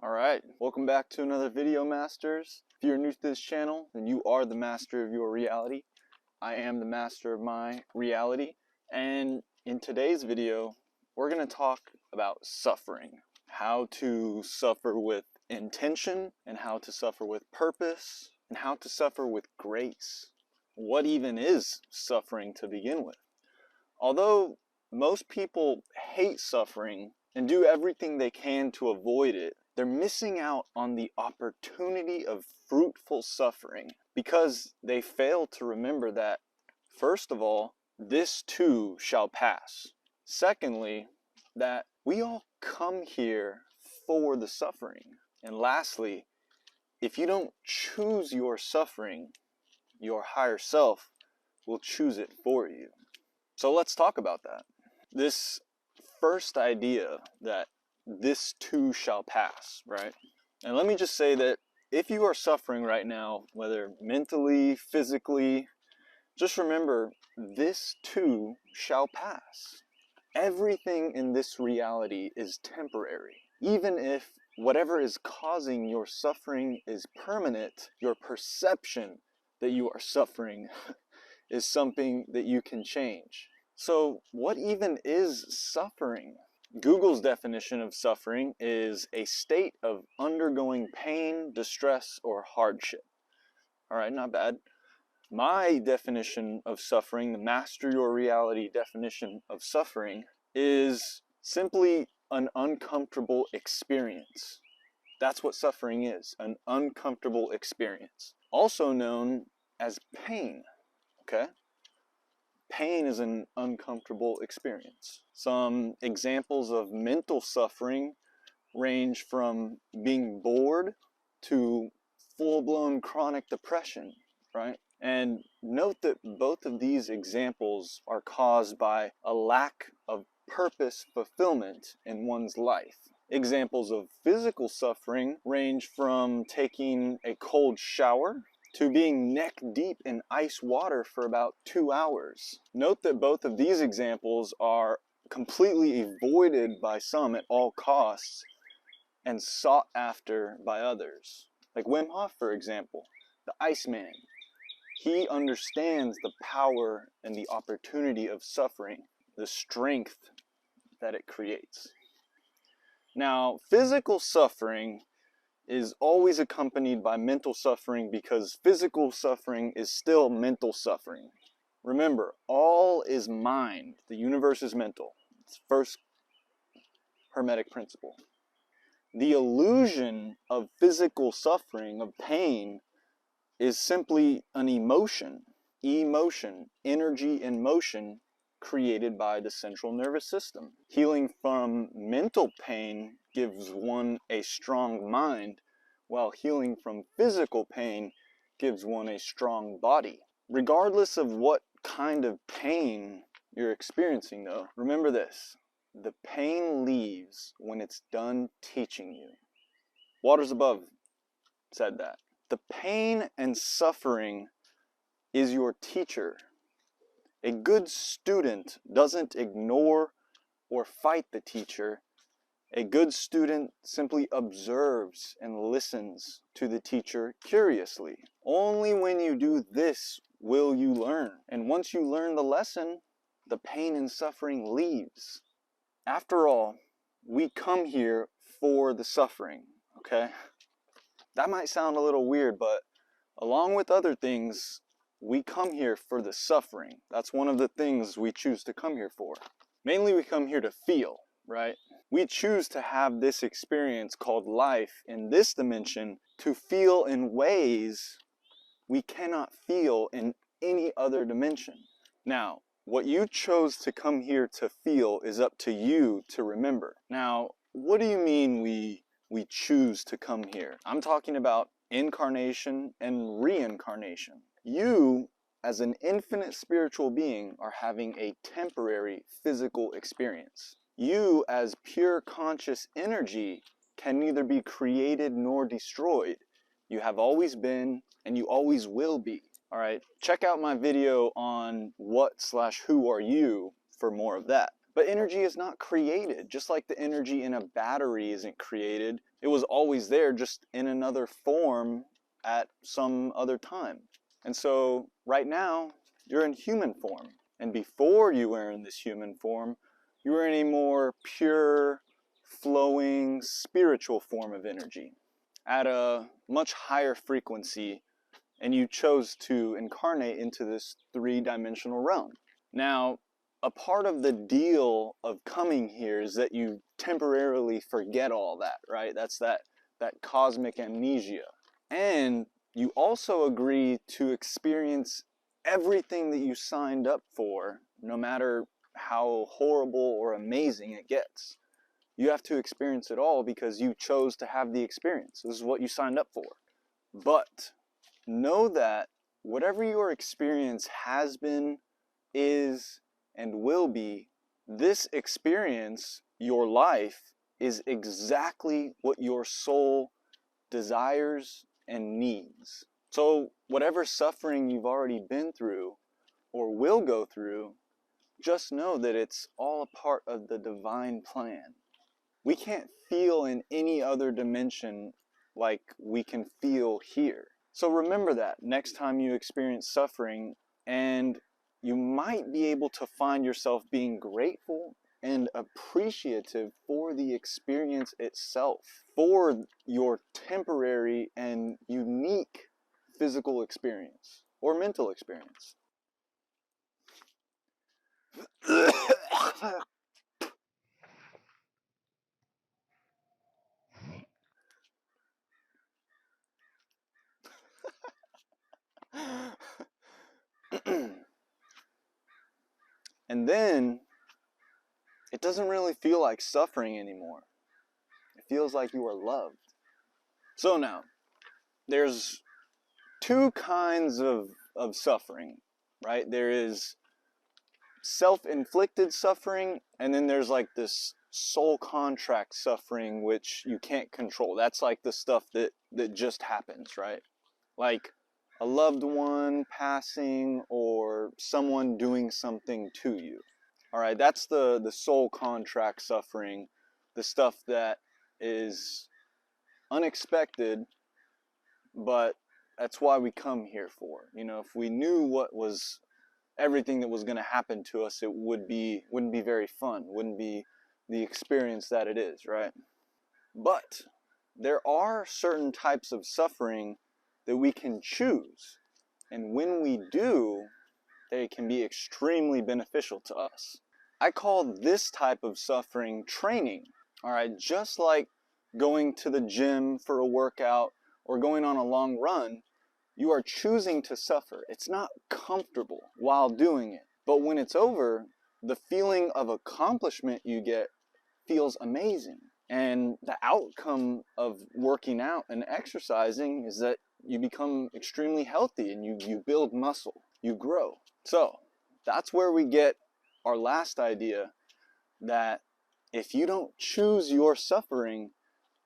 Alright, welcome back to another video, Masters. If you're new to this channel, then you are the master of your reality. I am the master of my reality. And in today's video, we're going to talk about suffering. How to suffer with intention, and how to suffer with purpose, and how to suffer with grace. What even is suffering to begin with? Although most people hate suffering and do everything they can to avoid it, they're missing out on the opportunity of fruitful suffering because they fail to remember that, first of all, this too shall pass. Secondly, that we all come here for the suffering. And lastly, if you don't choose your suffering, your higher self will choose it for you. So let's talk about that. This first idea that this too shall pass, right? And let me just say that if you are suffering right now, whether mentally, physically, just remember this too shall pass. Everything in this reality is temporary. Even if whatever is causing your suffering is permanent, your perception that you are suffering is something that you can change. So what even is suffering? Google's definition of suffering is a state of undergoing pain, distress, or hardship. All right, not bad. My definition of suffering, the Master Your Reality definition of suffering, is simply an uncomfortable experience. That's what suffering is, an uncomfortable experience. Also known as pain, okay? Pain is an uncomfortable experience. Some examples of mental suffering range from being bored to full-blown chronic depression, right? And note that both of these examples are caused by a lack of purpose fulfillment in one's life. Examples of physical suffering range from taking a cold shower to being neck deep in ice water for about 2 hours. Note that both of these examples are completely avoided by some at all costs and sought after by others. Like Wim Hof, for example, the Iceman. He understands the power and the opportunity of suffering, the strength that it creates. Now, physical suffering is always accompanied by mental suffering because physical suffering is still mental suffering. Remember, all is mind. The universe is mental. It's the first Hermetic principle. The illusion of physical suffering, of pain, is simply an emotion. Emotion, energy in motion, created by the central nervous system. Healing from mental pain gives one a strong mind, while healing from physical pain gives one a strong body. Regardless of what kind of pain you're experiencing though, remember this: the pain leaves when it's done teaching you. Waters Above said that. The pain and suffering is your teacher. A good student doesn't ignore or fight the teacher. A good student simply observes and listens to the teacher curiously. Only when you do this will you learn. And once you learn the lesson, the pain and suffering leaves. After all, we come here for the suffering, okay? That might sound a little weird, but along with other things, we come here for the suffering. That's one of the things we choose to come here for. Mainly we come here to feel, right? We choose to have this experience called life in this dimension to feel in ways we cannot feel in any other dimension. Now, what you chose to come here to feel is up to you to remember. Now, what do you mean we choose to come here? I'm talking about incarnation and reincarnation. You, as an infinite spiritual being, are having a temporary physical experience. You, as pure conscious energy, can neither be created nor destroyed. You have always been, and you always will be. All right, check out my video on what/who are you for more of that. But energy is not created, just like the energy in a battery isn't created. It was always there, just in another form at some other time. And so right now, you're in human form. And before you were in this human form, you were in a more pure, flowing, spiritual form of energy at a much higher frequency, and you chose to incarnate into this three-dimensional realm. Now, a part of the deal of coming here is that you temporarily forget all that, right? That's that cosmic amnesia. And you also agree to experience everything that you signed up for, no matter how horrible or amazing it gets. You have to experience it all because you chose to have the experience. This is what you signed up for. But know that whatever your experience has been, is, and will be, this experience, your life, is exactly what your soul desires and needs. So whatever suffering you've already been through or will go through, just know that it's all a part of the divine plan. We can't feel in any other dimension like we can feel here. So remember that next time you experience suffering, and you might be able to find yourself being grateful and appreciative for the experience itself, for your temporary and unique physical experience or mental experience. And then it doesn't really feel like suffering anymore. It feels like you are loved. So now, there's two kinds of suffering, right? There is self-inflicted suffering, and then there's like this soul contract suffering, which you can't control. That's like the stuff that just happens, right? Like a loved one passing or someone doing something to you. All right, that's the soul contract suffering, the stuff that is unexpected, but that's why we come here for. You know, if we knew what was everything that was going to happen to us, it wouldn't be very fun, wouldn't be the experience that it is, right? But there are certain types of suffering that we can choose, and when we do, they can be extremely beneficial to us. I call this type of suffering training. All right, just like going to the gym for a workout or going on a long run, you are choosing to suffer. It's not comfortable while doing it, but when it's over, the feeling of accomplishment you get feels amazing. And the outcome of working out and exercising is that you become extremely healthy and you build muscle, you grow. So that's where we get our last idea, that if you don't choose your suffering,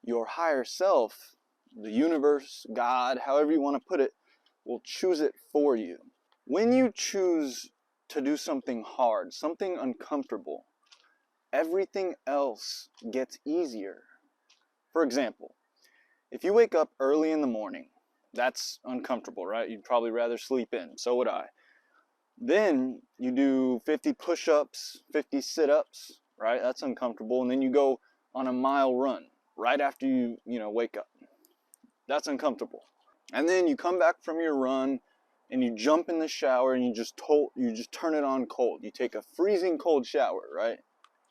your higher self, the universe, God, however you want to put it, will choose it for you. When you choose to do something hard, something uncomfortable, everything else gets easier. For example, if you wake up early in the morning, that's uncomfortable, right? You'd probably rather sleep in. So would I. Then you do 50 push-ups, 50 sit-ups, right? That's uncomfortable. And then you go on a mile run right after you wake up. That's uncomfortable. And then you come back from your run and you jump in the shower and you just turn it on cold. You take a freezing cold shower, right?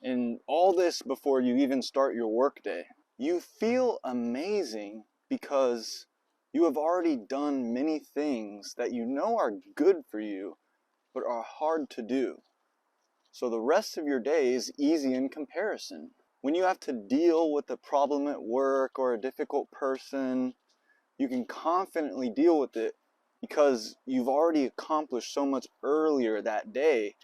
And all this before you even start your workday. You feel amazing because you have already done many things that you know are good for you, but are hard to do. So the rest of your day is easy in comparison. When you have to deal with a problem at work or a difficult person, you can confidently deal with it because you've already accomplished so much earlier that day.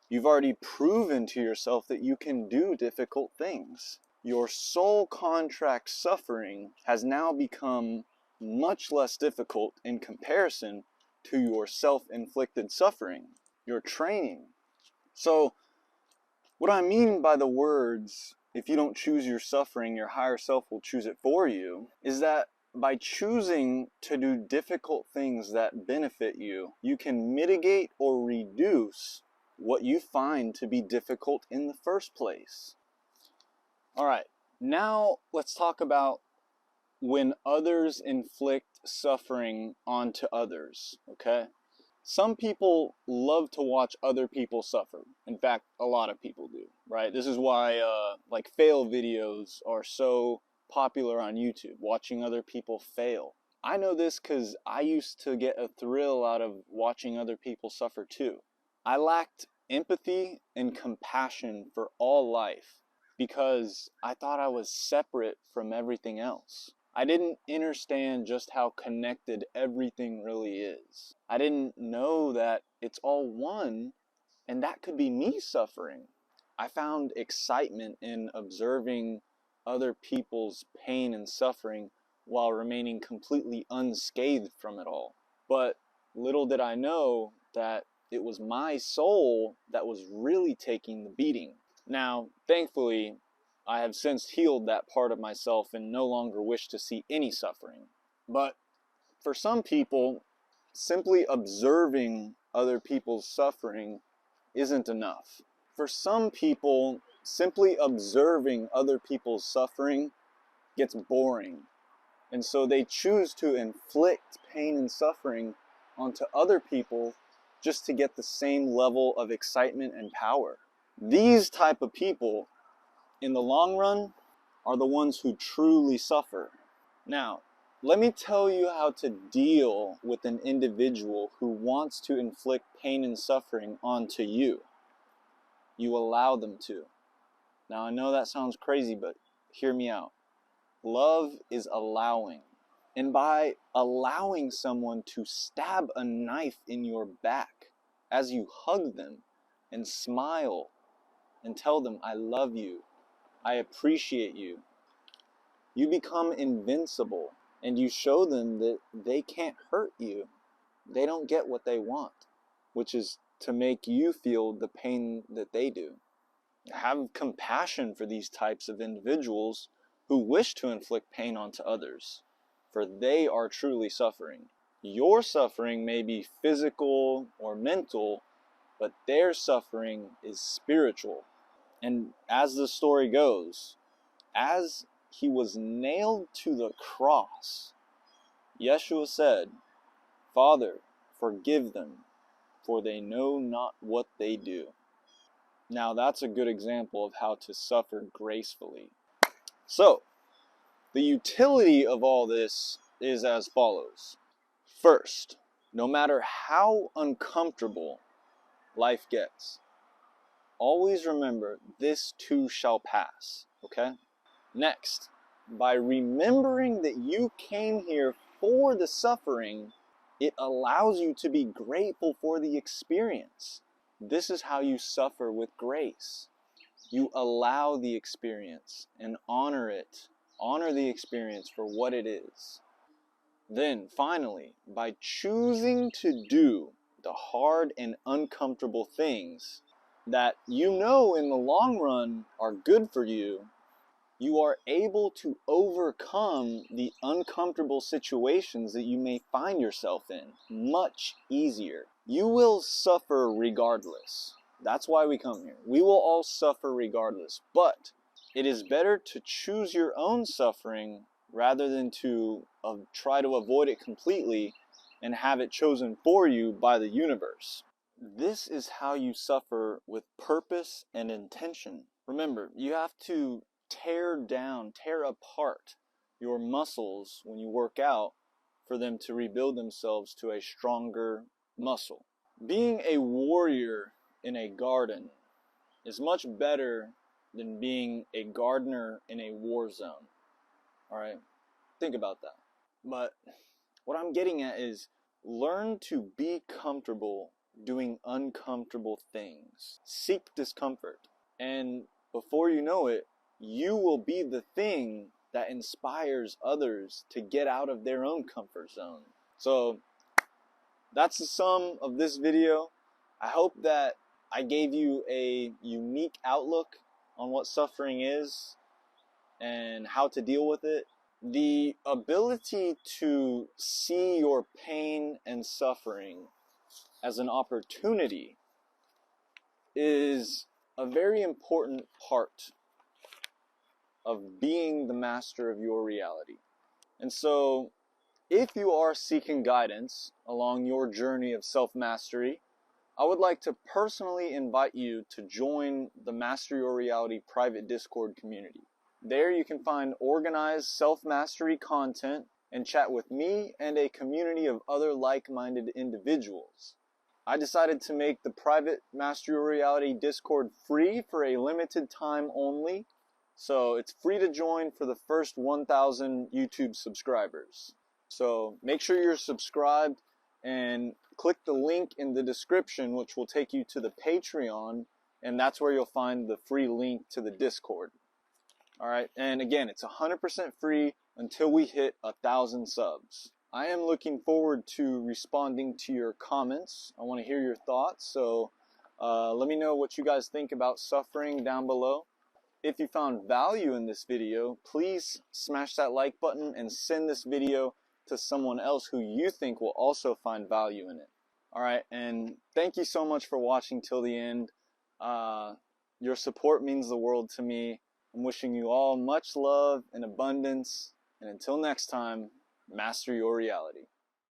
You've already proven to yourself that you can do difficult things. Your soul contract suffering has now become much less difficult in comparison to your self-inflicted suffering, your training. So What I mean by the words, if you don't choose your suffering, your higher self will choose it for you, is that by choosing to do difficult things that benefit you, you can mitigate or reduce what you find to be difficult in the first place. All right, now let's talk about when others inflict suffering onto others, okay? Some people love to watch other people suffer. In fact, a lot of people do, right? This is why like fail videos are so popular on YouTube, watching other people fail. I know this because I used to get a thrill out of watching other people suffer too. I lacked empathy and compassion for all life because I thought I was separate from everything else. I didn't understand just how connected everything really is. I didn't know that it's all one, and that could be me suffering. I found excitement in observing other people's pain and suffering while remaining completely unscathed from it all. But little did I know that it was my soul that was really taking the beating. Now, thankfully, I have since healed that part of myself and no longer wish to see any suffering. But for some people, simply observing other people's suffering isn't enough. For some people, simply observing other people's suffering gets boring. And so they choose to inflict pain and suffering onto other people just to get the same level of excitement and power. These type of people, in the long run, are the ones who truly suffer. Now, let me tell you how to deal with an individual who wants to inflict pain and suffering onto you. You allow them to. Now, I know that sounds crazy, but hear me out. Love is allowing. And by allowing someone to stab a knife in your back as you hug them and smile and tell them, I love you, I appreciate you, you become invincible, and you show them that they can't hurt you. They don't get what they want, which is to make you feel the pain that they do. Have compassion for these types of individuals who wish to inflict pain onto others, for they are truly suffering. Your suffering may be physical or mental, but their suffering is spiritual. And as the story goes, as he was nailed to the cross, Yeshua said, Father, forgive them, for they know not what they do. Now that's a good example of how to suffer gracefully. So, the utility of all this is as follows. First, no matter how uncomfortable life gets, always remember this too shall pass, okay? Next, by remembering that you came here for the suffering, it allows you to be grateful for the experience. This is how you suffer with grace. You allow the experience and honor it. Honor the experience for what it is. Then, finally, by choosing to do the hard and uncomfortable things that you know in the long run are good for you, you are able to overcome the uncomfortable situations that you may find yourself in much easier. You will suffer regardless. That's why we come here. We will all suffer regardless. But it is better to choose your own suffering rather than to try to avoid it completely and have it chosen for you by the universe. This is how you suffer with purpose and intention. Remember, you have to tear apart your muscles when you work out for them to rebuild themselves to a stronger muscle. Being a warrior in a garden is much better than being a gardener in a war zone. Alright? Think about that. But what I'm getting at is learn to be comfortable doing uncomfortable things. Seek discomfort. And before you know it, you will be the thing that inspires others to get out of their own comfort zone. So that's the sum of this video. I hope that I gave you a unique outlook on what suffering is and how to deal with it. The ability to see your pain and suffering as an opportunity is a very important part of being the master of your reality. And so, if you are seeking guidance along your journey of self-mastery, I would like to personally invite you to join the Master Your Reality private Discord community. There you can find organized self-mastery content and chat with me and a community of other like-minded individuals. I decided to make the private Master Your Reality Discord free for a limited time only, so it's free to join for the first 1,000 YouTube subscribers. So make sure you're subscribed and click the link in the description, which will take you to the Patreon, and that's where you'll find the free link to the Discord. Alright, and again, it's 100% free until we hit 1,000 subs. I am looking forward to responding to your comments. I want to hear your thoughts, so let me know what you guys think about suffering down below. If you found value in this video, please smash that like button and send this video to someone else who you think will also find value in it. Alright, and thank you so much for watching till the end. Your support means the world to me. I'm wishing you all much love and abundance, and until next time, master your reality.